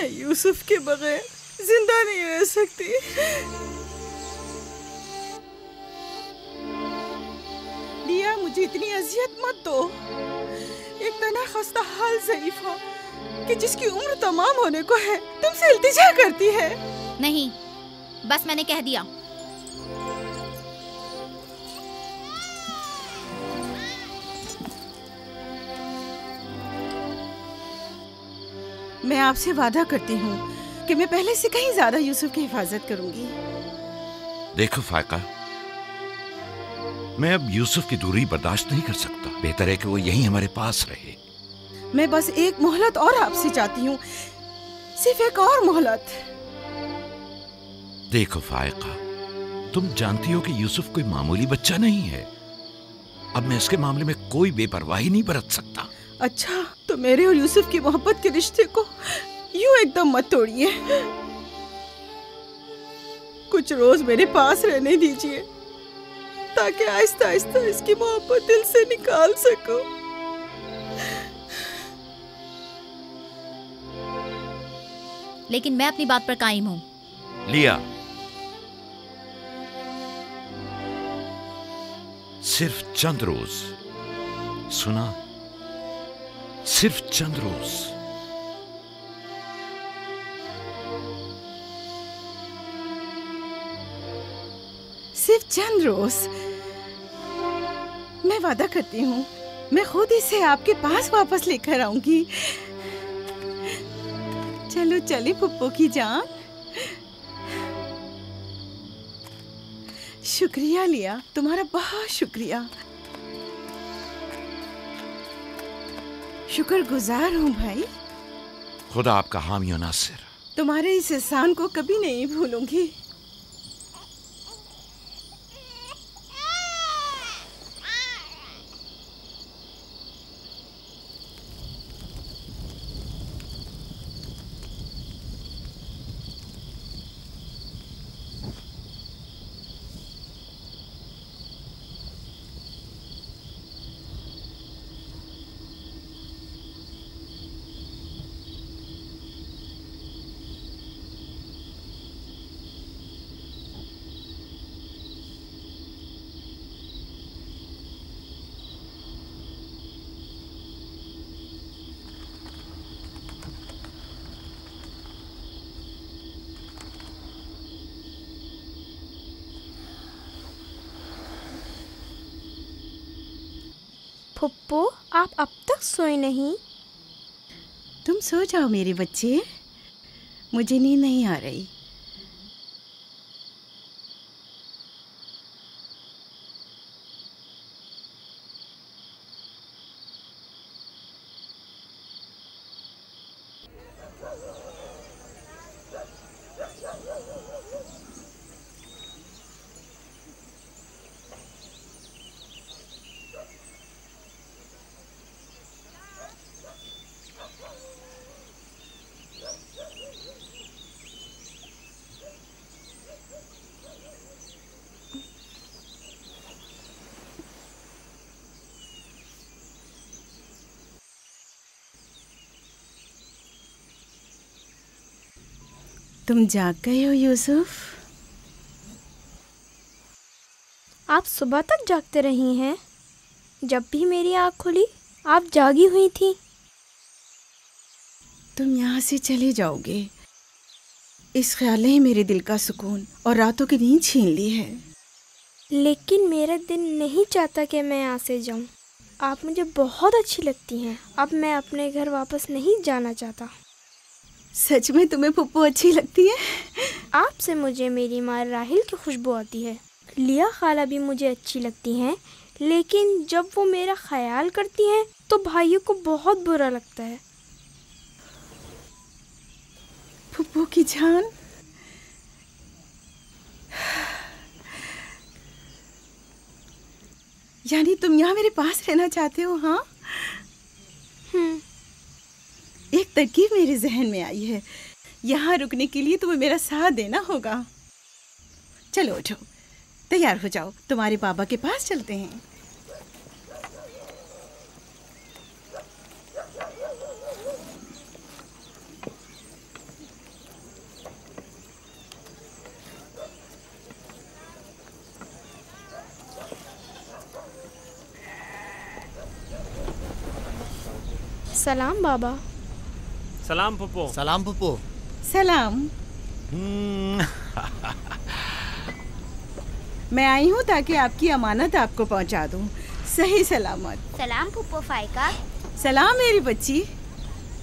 मैं यूसुफ के बगैर जिंदा नहीं रह सकती। लिया, मुझे इतनी अजियत मत दो। एक तना खस्ता हाल ज़ईफ़ा कि जिसकी उम्र तमाम होने को है तुमसे इल्तिजा करती है। नहीं, बस मैंने कह दिया। मैं आपसे वादा करती हूँ कि मैं पहले से कहीं ज्यादा यूसुफ की हिफाजत करूंगी। देखो फायका, मैं अब यूसुफ की दूरी बर्दाश्त नहीं कर सकता। बेहतर है कि वो यहीं हमारे पास रहे। मैं बस एक मोहलत और आपसे चाहती हूँ, सिर्फ एक और मोहलत। देखो फायका, तुम जानती हो कि यूसुफ कोई मामूली बच्चा नहीं है। अब मैं इसके मामले में कोई बेपरवाही नहीं बरत सकता। अच्छा, तो मेरे और यूसुफ की मोहब्बत के रिश्ते को यूं एकदम मत तोड़िए। कुछ रोज मेरे पास रहने दीजिए ताकि आहिस्ता आहिस्ता इसकी मोहब्बत दिल से निकाल सकूं। लेकिन मैं अपनी बात पर कायम हूं। लिया, सिर्फ चंद रोज, सुना, सिर्फ चंद रोज। सिर्फ चंद रोज? मैं वादा करती हूँ, मैं खुद इसे आपके पास वापस लेकर आऊंगी। चलो चले पुप्पो की जान। शुक्रिया लिया, तुम्हारा बहुत शुक्रिया। शुक्रगुजार हूँ भाई। खुदा आपका हामी और नासिर। तुम्हारे इस एहसान को कभी नहीं भूलूंगी। फुप्पो, आप अब तक सोए नहीं? तुम सो जाओ मेरे बच्चे, मुझे नींद नहीं आ रही। तुम जाग गए हो यूसुफ? आप सुबह तक जागते रही हैं? जब भी मेरी आँख खुली आप जागी हुई थी। तुम यहाँ से चले जाओगे, इस ख्याल ने ही मेरे दिल का सुकून और रातों की नींद छीन ली है। लेकिन मेरा दिल नहीं चाहता कि मैं यहाँ से जाऊँ। आप मुझे बहुत अच्छी लगती हैं। अब मैं अपने घर वापस नहीं जाना चाहता। सच में तुम्हें पुप्पो अच्छी लगती है? आपसे मुझे मेरी माँ राहिल की खुशबू आती है। लिया खाला भी मुझे अच्छी लगती हैं, लेकिन जब वो मेरा ख्याल करती हैं तो भाइयों को बहुत बुरा लगता है। पुप्पो की जान, यानी तुम यहाँ मेरे पास रहना चाहते हो? हाँ, एक तरकीब मेरे जहन में आई है। यहाँ रुकने के लिए तुम्हें मेरा साथ देना होगा। चलो उठो, तैयार हो जाओ, तुम्हारे बाबा के पास चलते हैं। सलाम बाबा। सलाम पुप्पो। सलाम पुप्पो। सलाम। मैं आई हूँ ताकि आपकी अमानत आपको पहुँचा दूँ सही सलामत। सलाम पुप्पो फाइका। सलाम मेरी बच्ची।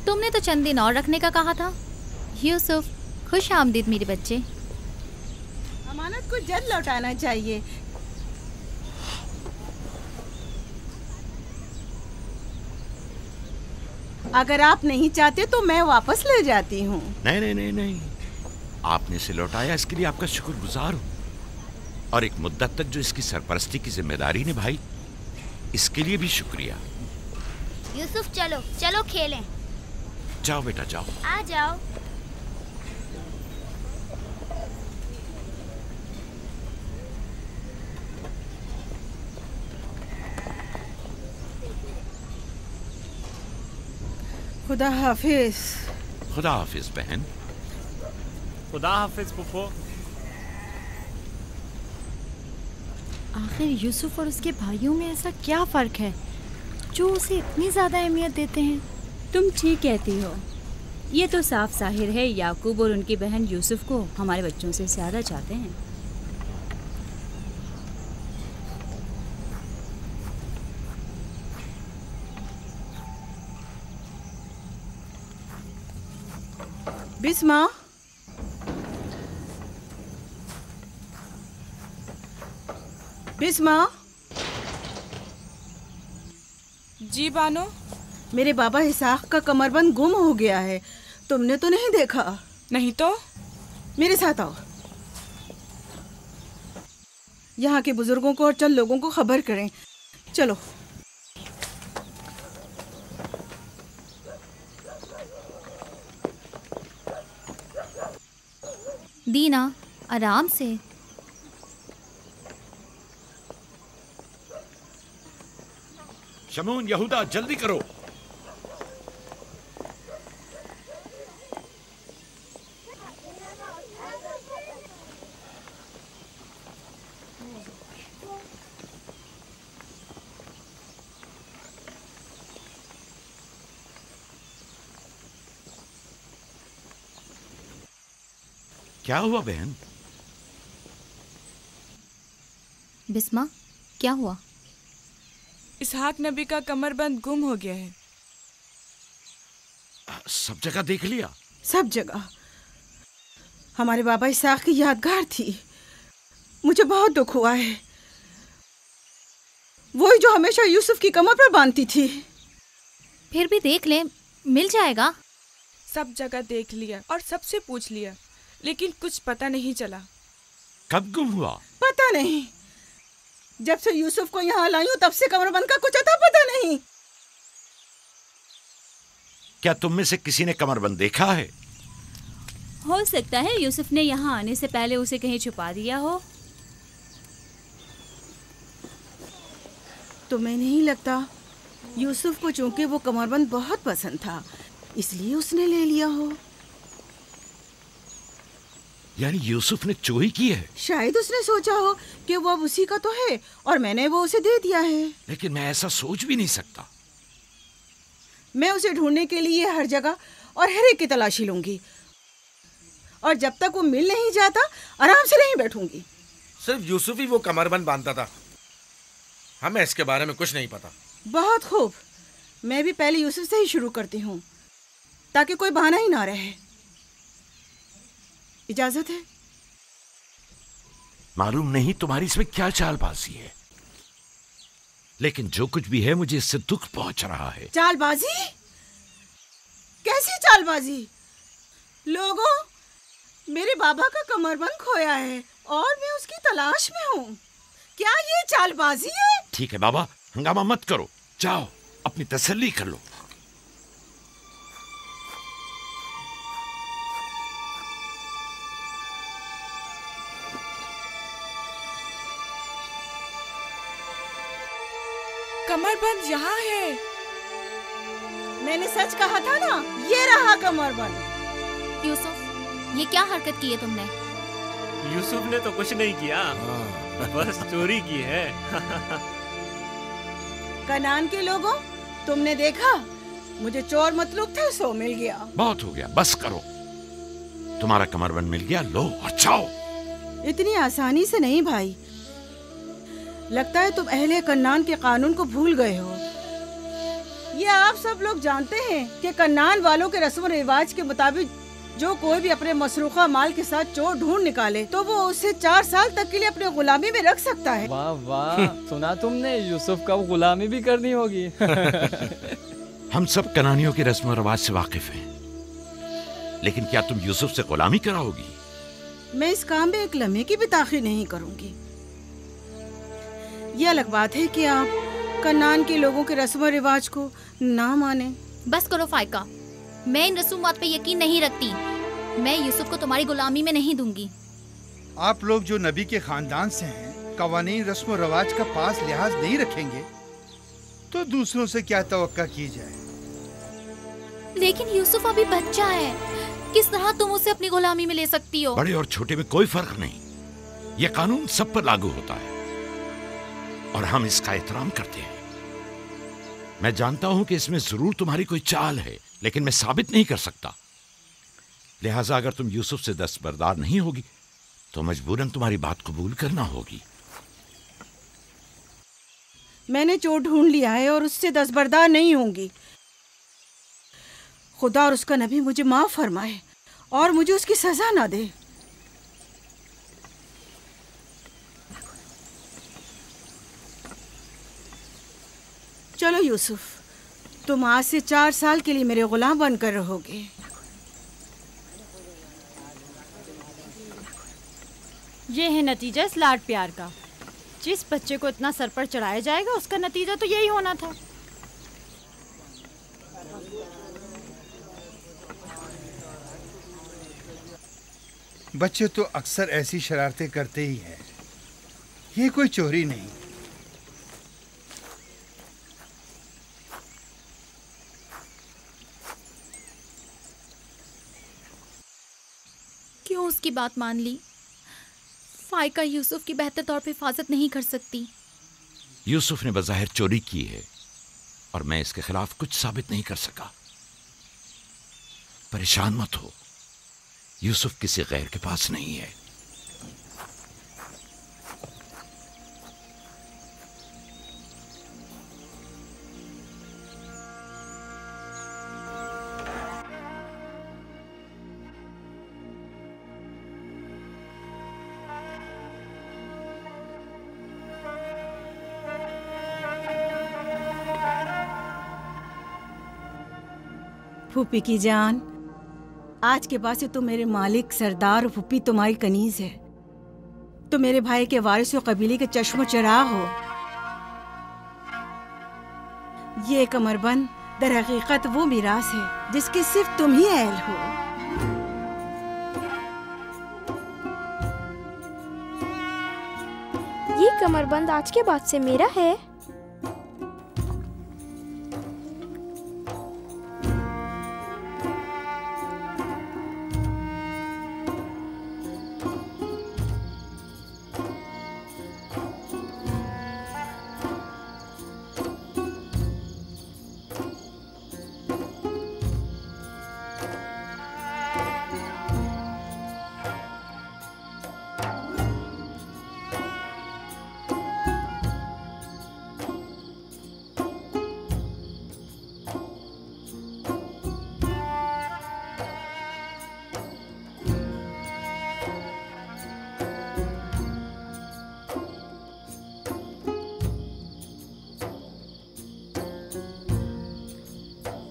तुमने तो चंद दिन और रखने का कहा था। यूसुफ, खुश आमदीद मेरे बच्चे। अमानत को जल्द लौटाना चाहिए। अगर आप नहीं चाहते तो मैं वापस ले जाती हूँ। नहीं नहीं नहीं नहीं, आपने इसे लौटाया इसके लिए आपका शुक्रगुजार हूँ, और एक मुद्दत तक जो इसकी सरपरस्ती की जिम्मेदारी निभाई इसके लिए भी शुक्रिया। यूसुफ चलो चलो खेलें। जाओ बेटा जाओ। आ जाओ। खुदा हाफिज। खुदा हाफिज बहन। खुदा हाफिज पुप्पो। आखिर यूसुफ और उसके भाइयों में ऐसा क्या फ़र्क है जो उसे इतनी ज़्यादा अहमियत देते हैं? तुम ठीक कहती हो। ये तो साफ जाहिर है याकूब और उनकी बहन यूसुफ को हमारे बच्चों से ज़्यादा चाहते हैं। बिस्मा, बिस्मा। जी बानो। मेरे बाबा इसाक का कमरबंद गुम हो गया है। तुमने तो नहीं देखा? नहीं तो। मेरे साथ आओ। यहाँ के बुजुर्गों को और चंद लोगों को खबर करें। चलो। दीना, आराम से। शमून, यहूदा, जल्दी करो। क्या हुआ बहन? बिस्मा, क्या हुआ? इसहाक नबी का कमरबंद गुम हो गया है। सब जगह देख लिया? सब जगह। हमारे बाबा इसाक की यादगार थी। मुझे बहुत दुख हुआ है। वही जो हमेशा यूसुफ की कमर पर बांधती थी। फिर भी देख ले, मिल जाएगा। सब जगह देख लिया और सबसे पूछ लिया, लेकिन कुछ पता नहीं चला। कब गुम हुआ? पता नहीं। जब से यूसुफ को यहाँ लाई हूँ तब से कमरबंद का कुछ अता पता नहीं। क्या तुम में से किसी ने कमरबंद देखा है? हो सकता है यूसुफ ने यहाँ आने से पहले उसे कहीं छुपा दिया हो। तुम्हें नहीं लगता यूसुफ को चूंकि वो कमरबंद बहुत पसंद था इसलिए उसने ले लिया हो? यानी यूसुफ ने चोरी की है? शायद उसने सोचा हो कि वो अब उसी का तो है और मैंने वो उसे दे दिया है। लेकिन मैं ऐसा सोच भी नहीं सकता। मैं उसे ढूंढने के लिए हर जगह और हर एक की तलाशी लूंगी, और जब तक वो मिल नहीं जाता आराम से नहीं बैठूंगी। सिर्फ यूसुफ ही वो कमरबंद बांधता था, हमें इसके बारे में कुछ नहीं पता। बहुत खूब। मैं भी पहले यूसुफ से ही शुरू करती हूँ ताकि कोई बहाना ही ना रहे। इजाजत है? मालूम नहीं तुम्हारी इसमें क्या चालबाजी है, लेकिन जो कुछ भी है मुझे इससे दुख पहुंच रहा है। चालबाजी? कैसी चालबाजी? लोगों, मेरे बाबा का कमरबंद खोया है और मैं उसकी तलाश में हूँ। क्या ये चालबाजी है? ठीक है बाबा, हंगामा मत करो, जाओ अपनी तसल्ली कर लो। कमरबंद यहाँ है। मैंने सच कहा था ना, ये रहा कमरबंद। यूसुफ, ये क्या हरकत की है तुमने? यूसुफ ने तो कुछ नहीं किया, बस चोरी की है। कनान के लोगों, तुमने देखा मुझे चोर मतलूब था, सो मिल गया। बहुत हो गया, बस करो। तुम्हारा कमरबंद मिल गया, लो और जाओ। इतनी आसानी से नहीं भाई, लगता है तुम अहले कन्नान के कानून को भूल गए हो। ये आप सब लोग जानते हैं कि कन्नान वालों के रस्म रिवाज के मुताबिक जो कोई भी अपने मसरूखा माल के साथ चोर ढूंढ निकाले तो वो उसे 4 साल तक के लिए अपने गुलामी में रख सकता है। वाह वाह, सुना तुमने, यूसुफ का गुलामी भी करनी होगी। हम सब कनानियों के रस्म रिवाज से वाकिफ हैं, लेकिन क्या तुम यूसुफ से गुलामी कराओगी? मैं इस काम में एक लम्हे की भी ताखीर नहीं करूंगी। ये अलग बात है कि आप कन्नान के लोगों के रस्म रिवाज को ना माने। बस करो फाइका, मैं इन रसूमात पे यकीन नहीं रखती। मैं यूसुफ को तुम्हारी गुलामी में नहीं दूंगी। आप लोग जो नबी के खानदान से हैं, कवानीन रस्म व रवाज का पास लिहाज नहीं रखेंगे तो दूसरों से क्या तवक्का की जाए। लेकिन यूसुफ अभी बच्चा है, किस तरह तुम उसे अपनी गुलामी में ले सकती हो? बड़े और छोटे में कोई फर्क नहीं, ये कानून सब पर लागू होता है और हम इसका एहतराम करते हैं। मैं जानता हूं कि इसमें जरूर तुम्हारी कोई चाल है, लेकिन मैं साबित नहीं कर सकता। लिहाजा अगर तुम यूसुफ से दस्तबरदार नहीं होगी तो मजबूरन तुम्हारी बात कबूल करना होगी। मैंने चोर ढूंढ लिया है और उससे दस्तबरदार नहीं होंगी। खुदा और उसका नबी मुझे माफ फरमाए और मुझे उसकी सजा ना दे। चलो यूसुफ, तुम आज से 4 साल के लिए मेरे गुलाम बनकर रहोगे। ये है नतीजा इस लाड प्यार का। जिस बच्चे को इतना सर पर चढ़ाया जाएगा उसका नतीजा तो यही होना था। बच्चे तो अक्सर ऐसी शरारतें करते ही हैं, ये कोई चोरी नहीं। क्यों उसकी बात मान ली? फाइका यूसुफ की बेहतर तौर पे हिफाजत नहीं कर सकती। यूसुफ ने बज़ाहिर चोरी की है और मैं इसके खिलाफ कुछ साबित नहीं कर सका। परेशान मत हो, यूसुफ किसी गैर के पास नहीं है। फूफी की जान, आज के बाद से तुम मेरे मालिक सरदार और फूफी तुम्हारी कनीज है। तुम मेरे भाई के वारिस और कबीले के चश्मो चराग हो। ये कमरबंद दर हकीकत वो मिरास है जिसकी सिर्फ तुम ही अहल हो। ये कमरबंद आज के बाद से मेरा है।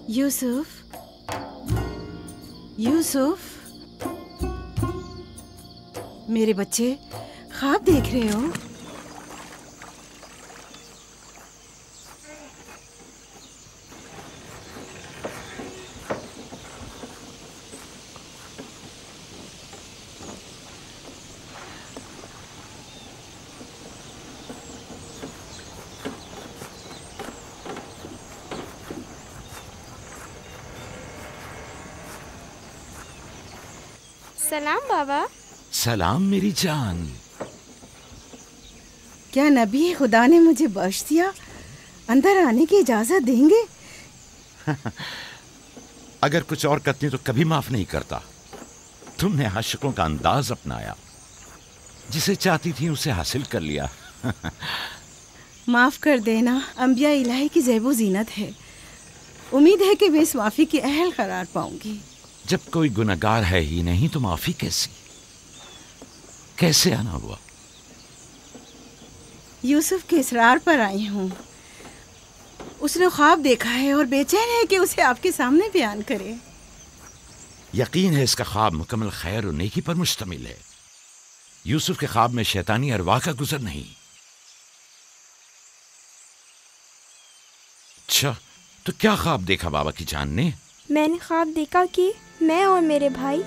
यूसुफ, यूसुफ, मेरे बच्चे ख्वाब देख रहे हो? सलाम बाबा। सलाम मेरी जान। क्या नबी खुदा ने मुझे बख्श दिया? अंदर आने की इजाजत देंगे? अगर कुछ और करती तो कभी माफ नहीं करता। तुमने आशिकों का अंदाज अपनाया, जिसे चाहती थी उसे हासिल कर लिया। माफ कर देना अंबिया इलाही की ज़ैबो जीनत है। उम्मीद है कि मैं इस माफी की अहल करार पाऊंगी। जब कोई गुनहगार है ही नहीं तो माफी कैसे आना हुआ? यूसुफ के इसरार पर आई हूँ। उसने ख्वाब देखा है और बेचैन है कि उसे आपके सामने बयान करे। यकीन है इसका ख्वाब मुकम्मल खैर और नेकी पर मुश्तमिल है। यूसुफ के ख्वाब में शैतानी अरवाह का गुजर नहीं। अच्छा, तो क्या ख्वाब देखा बाबा की जान ने? मैंने ख्वाब देखा कि मैं और मेरे भाई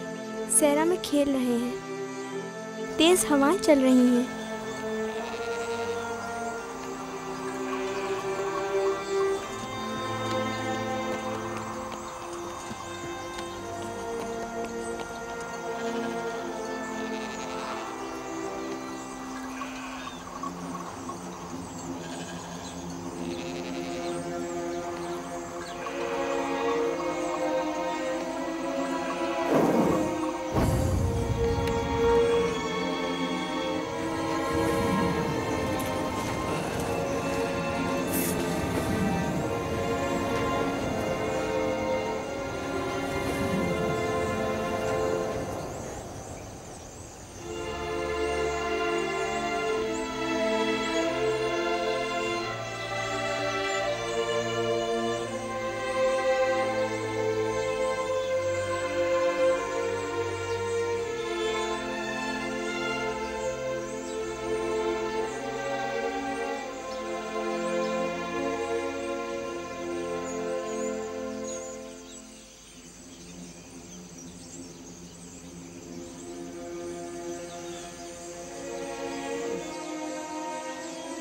सहरा में खेल रहे हैं। तेज हवाएं चल रही हैं।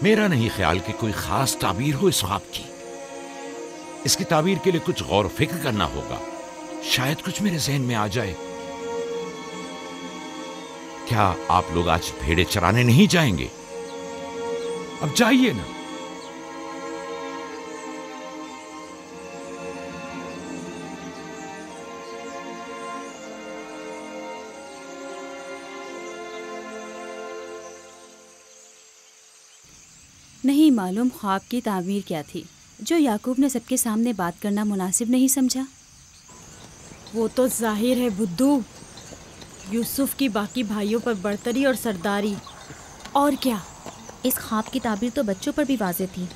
मेरा नहीं ख्याल कि कोई खास ताबीर हो इस ख्वाब की। इसकी ताबीर के लिए कुछ गौर व फिक्र करना होगा। शायद कुछ मेरे जहन में आ जाए। क्या आप लोग आज भेड़े चराने नहीं जाएंगे? अब जाइए ना। नहीं मालूम ख्वाब की ताबीर क्या थी जो याकूब ने सबके सामने बात करना मुनासिब नहीं समझा। वो तो जाहिर है बुद्धू, यूसुफ की बाकी भाइयों पर बर्तरी और सरदारी। और क्या? इस ख्वाब की ताबीर तो बच्चों पर भी वाज़े थी।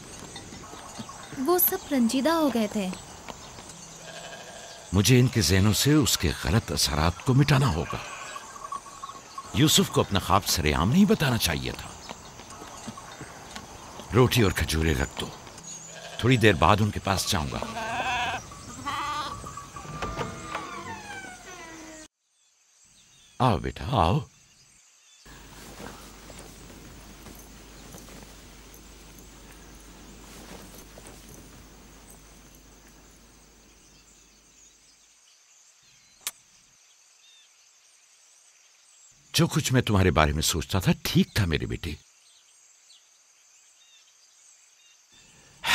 वो सब रंजीदा हो गए थे। मुझे इनके ज़हनों से उसके गलत असरात को मिटाना होगा। यूसुफ को अपना ख्वाब सरेआम नहीं बताना चाहिए था। रोटी और खजूरें रख दो, थोड़ी देर बाद उनके पास जाऊंगा। आओ बेटा आओ। जो कुछ मैं तुम्हारे बारे में सोचता था ठीक था मेरे बेटे।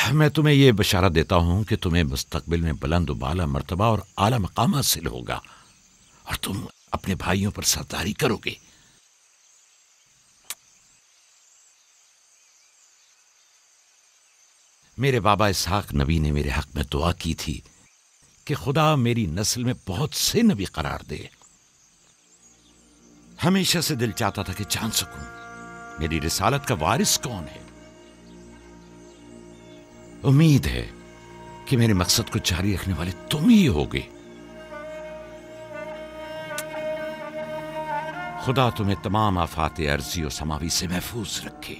मैं तुम्हें यह बशारत देता हूं कि तुम्हें मुस्तकबिल में बुलंद बाला मर्तबा और आला मकाम हासिल होगा और तुम अपने भाइयों पर सरदारी करोगे। मेरे बाबा इसहाक नबी ने मेरे हक में दुआ की थी कि खुदा मेरी नस्ल में बहुत से नबी करार दे। हमेशा से दिल चाहता था कि जान सकूं मेरी रिसालत का वारिस कौन है। उम्मीद है कि मेरे मकसद को जारी रखने वाले तुम ही होगे। खुदा तुम्हें तमाम आफात अर्जी और समावी से महफूज रखे।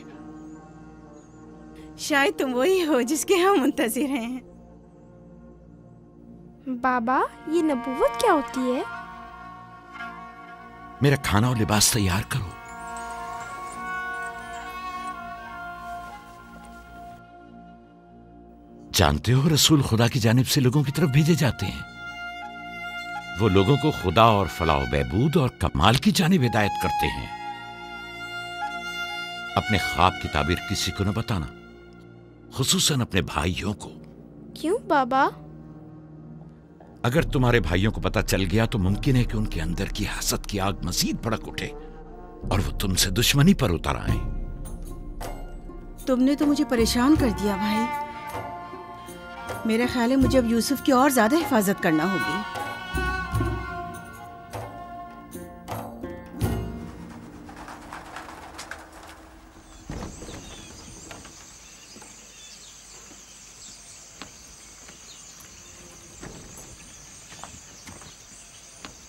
शायद तुम वही हो जिसके हम मुंतजिर हैं। बाबा, ये नबूवत क्या होती है? मेरा खाना और लिबास तैयार करो। जानते हो रसूल खुदा की जानिब से लोगों की तरफ भेजे जाते हैं। वो लोगों को खुदा और फलाह बहबूद और कमाल की जानिब हिदायत करते हैं। अपने ख्वाब की ताबीर किसी को न बताना, खुसूसन अपने भाइयों को। क्यों बाबा? अगर तुम्हारे भाइयों को पता चल गया तो मुमकिन है कि उनके अंदर की हसद की आग मजीद भड़क उठे और वो तुमसे दुश्मनी पर उतर आए। तुमने तो मुझे परेशान कर दिया भाई। मेरा ख्याल है मुझे अब यूसुफ की और ज्यादा हिफाजत करना होगी।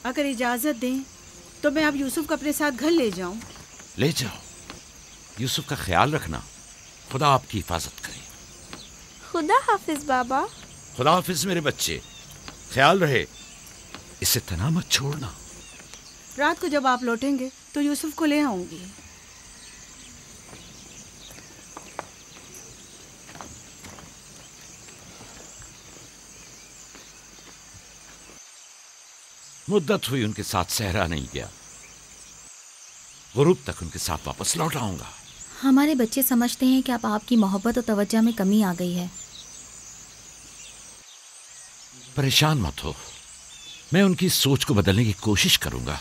अगर इजाजत दें तो मैं अब यूसुफ को अपने साथ घर ले जाऊं। ले जाओ। यूसुफ का ख्याल रखना। खुदा आपकी हिफाजत करे। खुदा हाफिज बाबा। खुदा हाफिज मेरे बच्चे। ख्याल रहे, इसे तना मत छोड़ना। रात को जब आप लौटेंगे तो यूसुफ को ले आऊंगी। मुद्दत हुई उनके साथ सहरा नहीं गया। गुरूब तक उनके साथ वापस लौट आऊंगा। हमारे बच्चे समझते हैं कि अब आपकी मोहब्बत और तवज्जो में कमी आ गई है। परेशान मत हो, मैं उनकी सोच को बदलने की कोशिश करूंगा।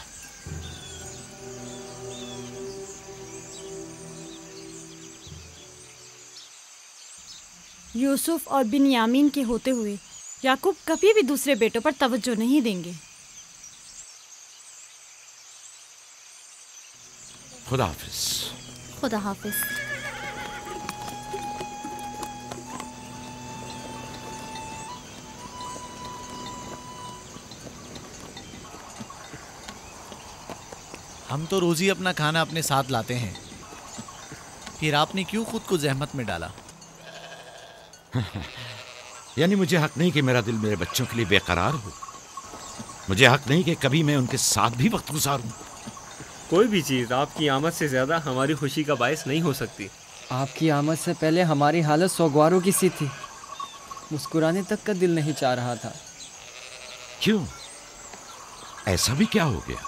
यूसुफ और बिन्यामीन के होते हुए याकूब कभी भी दूसरे बेटों पर तवज्जो नहीं देंगे। खुदा हाफिज। खुदा हाफिज। हम तो रोज ही अपना खाना अपने साथ लाते हैं, फिर आपने क्यों खुद को जहमत में डाला? यानी मुझे हक नहीं कि मेरा दिल मेरे बच्चों के लिए बेकरार हो। मुझे हक नहीं कि कभी मैं उनके साथ भी वक्त गुजारूं। कोई भी चीज़ आपकी आमद से ज़्यादा हमारी खुशी का बायस नहीं हो सकती। आपकी आमद से पहले हमारी हालत सोगवारों की सी थी। मुस्कुराने तक का दिल नहीं चाह रहा था। क्यों? ऐसा भी क्या हो गया?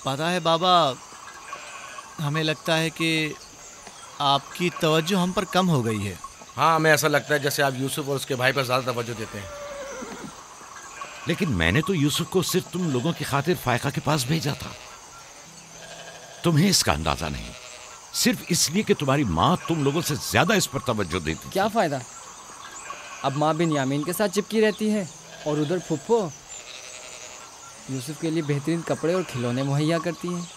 पता है बाबा, हमें लगता है कि आपकी तवज्जो हम पर कम हो गई है। हाँ, हमें ऐसा लगता है जैसे आप यूसुफ और उसके भाई पर ज़्यादा तवज्जो देते हैं। लेकिन मैंने तो यूसुफ को सिर्फ तुम लोगों की खातिर फायका के पास भेजा था। तुम्हें इसका अंदाजा नहीं, सिर्फ इसलिए कि तुम्हारी माँ तुम लोगों से ज्यादा इस पर तवज्जो देती। क्या फायदा? अब माँ बिन्यामीन के साथ चिपकी रहती है और उधर फुप्पो यूसुफ के लिए बेहतरीन कपड़े और खिलौने मुहैया करती हैं।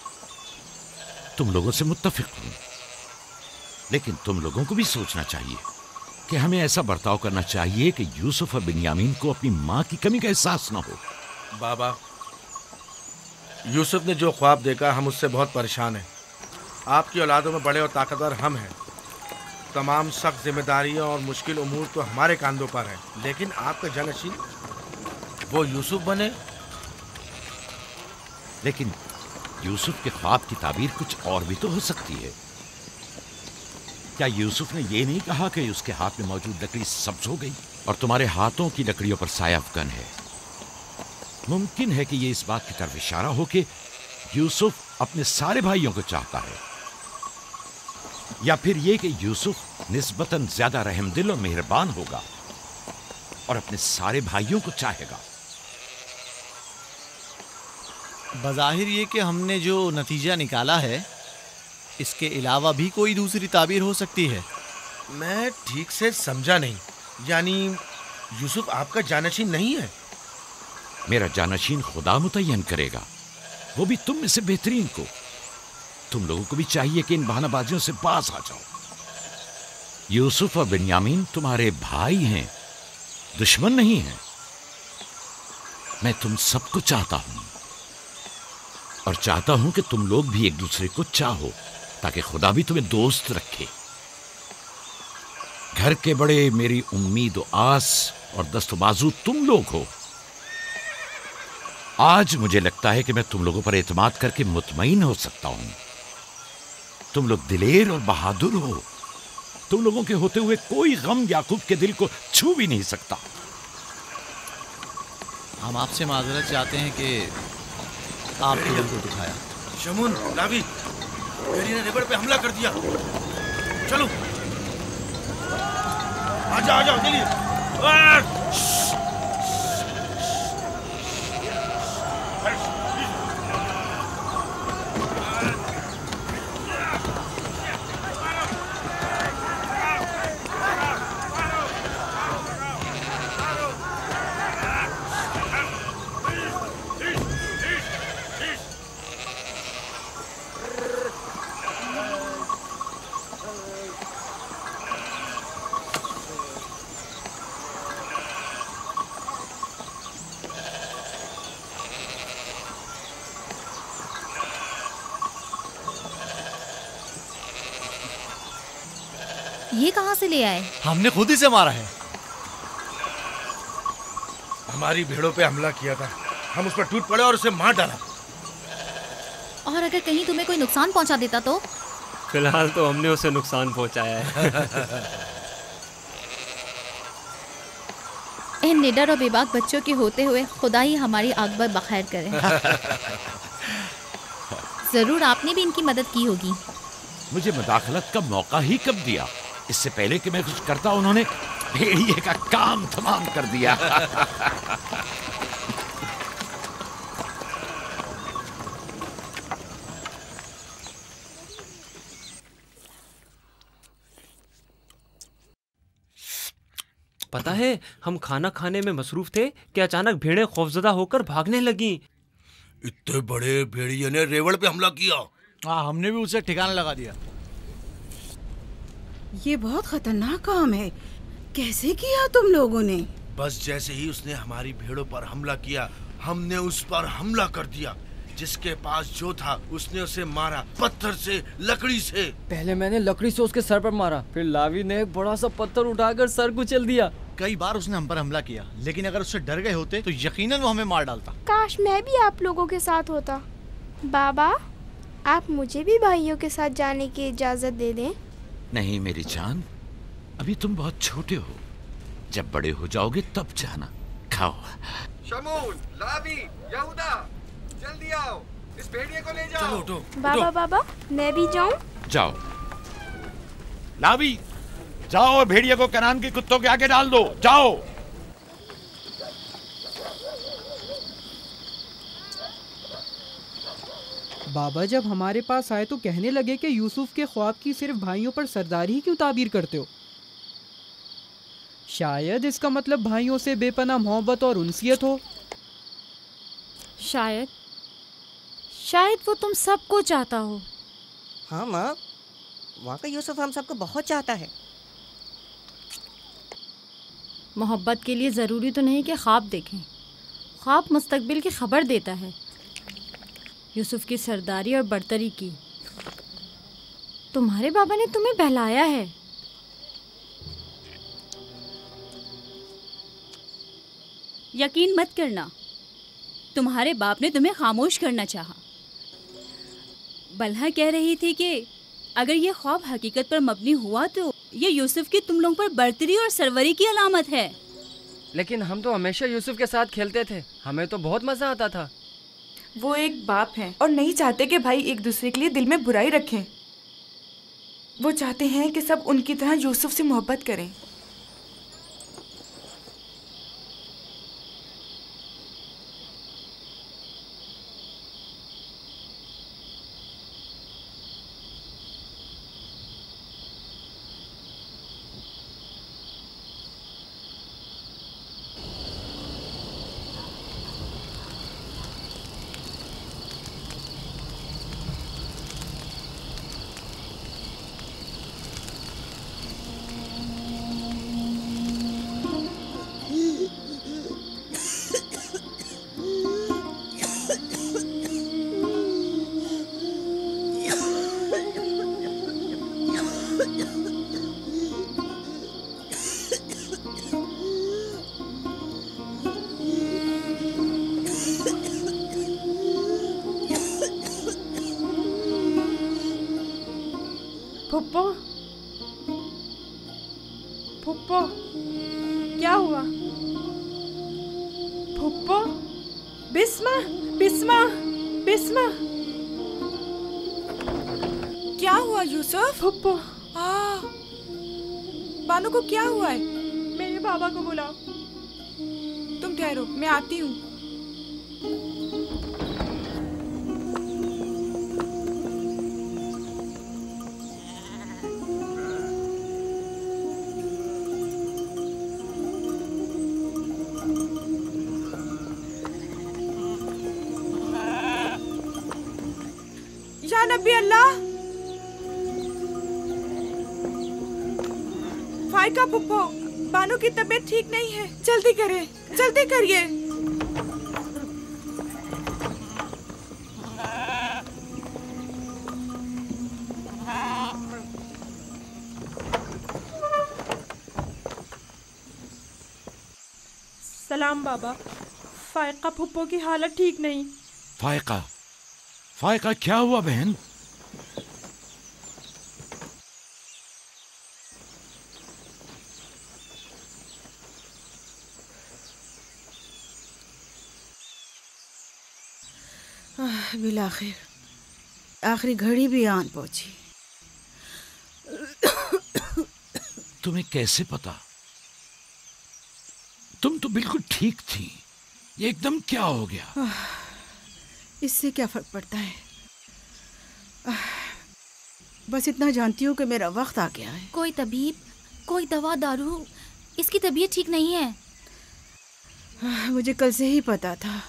तुम लोगों से मुत्तफिक हूं, लेकिन तुम लोगों को भी सोचना चाहिए कि हमें ऐसा बर्ताव करना चाहिए कि यूसुफ और बिन्यामीन को अपनी माँ की कमी का एहसास न हो। बाबा, यूसुफ ने जो ख्वाब देखा, हम उससे बहुत परेशान हैं। आपकी औलादों में बड़े और ताकतवर हम हैं। तमाम सख्त जिम्मेदारियां और मुश्किल उमूर तो हमारे कांधों पर है, लेकिन आपका जानशीन वो यूसुफ बने। लेकिन यूसुफ के ख्वाब की ताबीर कुछ और भी तो हो सकती है। क्या यूसुफ ने ये नहीं कहा कि उसके हाथ में मौजूद लकड़ी सब्ज हो गई और तुम्हारे हाथों की लकड़ियों पर साया अफगन है? मुमकिन है कि ये इस बात की तरफ इशारा हो कि यूसुफ अपने सारे भाइयों को चाहता है, या फिर ये कि यूसुफ निस्बतन ज्यादा रहमदिल और मेहरबान होगा और अपने सारे भाइयों को चाहेगा। बज़ाहिर ये कि हमने जो नतीजा निकाला है, इसके अलावा भी कोई दूसरी ताबीर हो सकती है। मैं ठीक से समझा नहीं। यानी यूसुफ आपका जानशीन नहीं है? मेरा जानशीन खुदा मुतय्यन करेगा, वो भी तुम में से बेहतरीन को। तुम लोगों को भी चाहिए कि इन बहानाबाजियों से बाज आ जाओ। यूसुफ और बिन्यामीन तुम्हारे भाई हैं, दुश्मन नहीं हैं। मैं तुम सबको चाहता हूं और चाहता हूं कि तुम लोग भी एक दूसरे को चाहो, ताकि खुदा भी तुम्हें दोस्त रखे। घर के बड़े मेरी उम्मीद और आस और दस्तबाजू तुम लोग हो। आज मुझे लगता है कि मैं तुम लोगों पर एतमाद करके मुतमईन हो सकता हूं। तुम लोग दिलेर और बहादुर हो। तुम लोगों के होते हुए कोई गम याकूब के दिल को छू भी नहीं सकता। हम आपसे माजरत चाहते हैं कि आपके दिल को दुखाया। शमून, लावी, मेरी ने रिवर पे हमला कर दिया। चलो, आजा आजा जल्दी। ये कहाँ से ले आए? हमने खुद ही से मारा है। हमारी भेड़ों पे हमला किया था, हम उस पर टूट पड़े और उसे मार डाला। और अगर कहीं तुम्हें कोई नुकसान पहुंचा देता तो? फिलहाल तो हमने उसे नुकसान पहुंचाया है। इन निडर और बेबाक बच्चों के होते हुए खुदा ही हमारी आकबर बखैर करे। जरूर आपने भी इनकी मदद की होगी। मुझे मुदाखलत का मौका ही कब दिया? इससे पहले कि मैं कुछ करता उन्होंने भेड़िए का काम तमाम कर दिया। पता है, हम खाना खाने में मसरूफ थे कि अचानक भेड़ें खौफजदा होकर भागने लगी। इतने बड़े भेड़िए ने रेवड़ पे हमला किया। हाँ, हमने भी उसे ठिकाना लगा दिया। ये बहुत खतरनाक काम है। कैसे किया तुम लोगों ने? बस जैसे ही उसने हमारी भेड़ों पर हमला किया, हमने उस पर हमला कर दिया। जिसके पास जो था उसने उसे मारा, पत्थर से, लकड़ी से। पहले मैंने लकड़ी से उसके सर पर मारा, फिर लावी ने एक बड़ा सा पत्थर उठाकर सर कुचल दिया। कई बार उसने हम पर हमला किया, लेकिन अगर उससे डर गए होते तो यकीनन वो हमें मार डालता। काश मैं भी आप लोगों के साथ होता। बाबा, आप मुझे भी भाइयों के साथ जाने की इजाजत दे दें। नहीं मेरी जान, अभी तुम बहुत छोटे हो। जब बड़े हो जाओगे तब जाना। खाओ। शमून, लावी, यहूदा, जल्दी आओ, इस भेड़िए को ले जाओ। चलो उठो। बाबा बाबा, मैं भी जाऊं? जाओ। लावी, जाओ भेड़िए को कनान के कुत्तों के आगे डाल दो। जाओ। बाबा जब हमारे पास आए तो कहने लगे कि यूसुफ के ख्वाब की सिर्फ भाइयों पर सरदारी ही क्यों ताबीर करते हो? शायद इसका मतलब भाइयों से बेपनाह मोहब्बत और उनसियत हो। शायद वो तुम सबको चाहता हो। हाँ माँ, वाकई यूसुफ हम सबको बहुत चाहता है। मोहब्बत के लिए ज़रूरी तो नहीं कि ख्वाब देखें। ख्वाब मुस्तकबिल की खबर देता है। यूसुफ की सरदारी और बर्तरी की तुम्हारे बाबा ने तुम्हें बहलाया है। यकीन मत करना, तुम्हारे बाप ने तुम्हें खामोश करना चाहा। बल्हा कह रही थी कि अगर ये ख्वाब हकीकत पर मबनी हुआ तो ये यूसुफ की तुम लोगों पर बर्तरी और सरवरी की अलामत है। लेकिन हम तो हमेशा यूसुफ के साथ खेलते थे, हमें तो बहुत मजा आता था। वो एक बाप हैं और नहीं चाहते कि भाई एक दूसरे के लिए दिल में बुराई रखें। वो चाहते हैं कि सब उनकी तरह यूसुफ से मोहब्बत करें। फुप्पो, फुप्पो, क्या हुआ? फुप्पो, बिस्मा, बिस्मा, बिस्मा, क्या हुआ यूसुफ? फुप्पो, बानू को क्या हुआ है? मेरे बाबा को बुलाओ। तुम ठहरो, मैं आती हूँ। या नबी अल्लाह, फाइका पुप्पो, बानू की तबीयत ठीक नहीं है। जल्दी करें, जल्दी करिए। सलाम बाबा। फायका फुप्पो की हालत ठीक नहीं। फायका, फायका क्या हुआ बहन? बिलाखिर आखिरी घड़ी भी आन पहुंची। तुम्हें कैसे पता? तुम तो बिल्कुल ठीक थी, ये एकदम क्या हो गया? इससे क्या फर्क पड़ता है? बस इतना जानती हूँ कि मेरा वक्त आ गया है। कोई तबीब, कोई दवा दारू, इसकी तबीयत ठीक नहीं है। मुझे कल से ही पता था।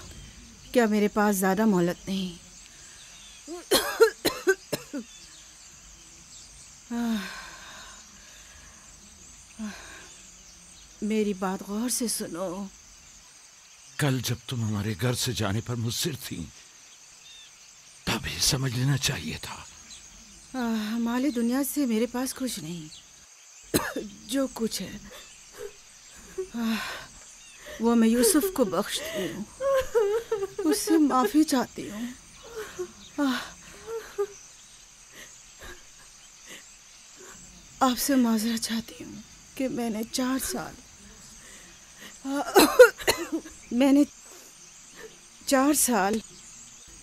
क्या मेरे पास ज्यादा मोहलत नहीं। मेरी बात गौर से सुनो। कल जब तुम हमारे घर से जाने पर मुझसे थी, तभी समझ लेना चाहिए था। हमारी दुनिया से मेरे पास कुछ नहीं। जो कुछ है वो मैं यूसुफ को बख्शती हूँ, उससे माफी चाहती हूँ। आपसे माजरत चाहती हूँ कि मैंने 4 साल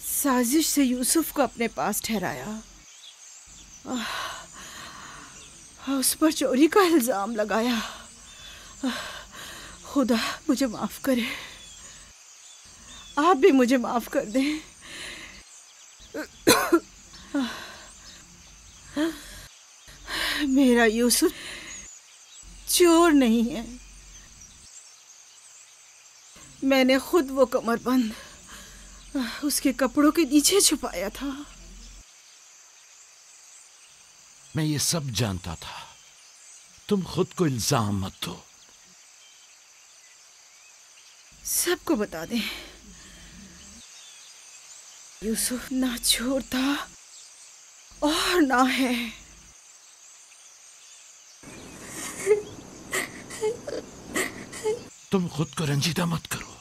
साजिश से यूसुफ को अपने पास ठहराया। उस पर चोरी का इल्जाम लगाया। खुदा मुझे माफ करे, आप भी मुझे माफ कर दें। मेरा यूसुफ चोर नहीं है। मैंने खुद वो कमरबंद उसके कपड़ों के नीचे छुपाया था। मैं ये सब जानता था। तुम खुद को इल्जाम मत दो। सबको बता दें, यूसुफ ना चोर था और ना है। तुम खुद को रंजीदा मत करो।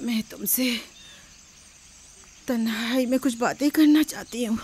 मैं तुमसे तन्हाई में कुछ बातें करना चाहती हूँ।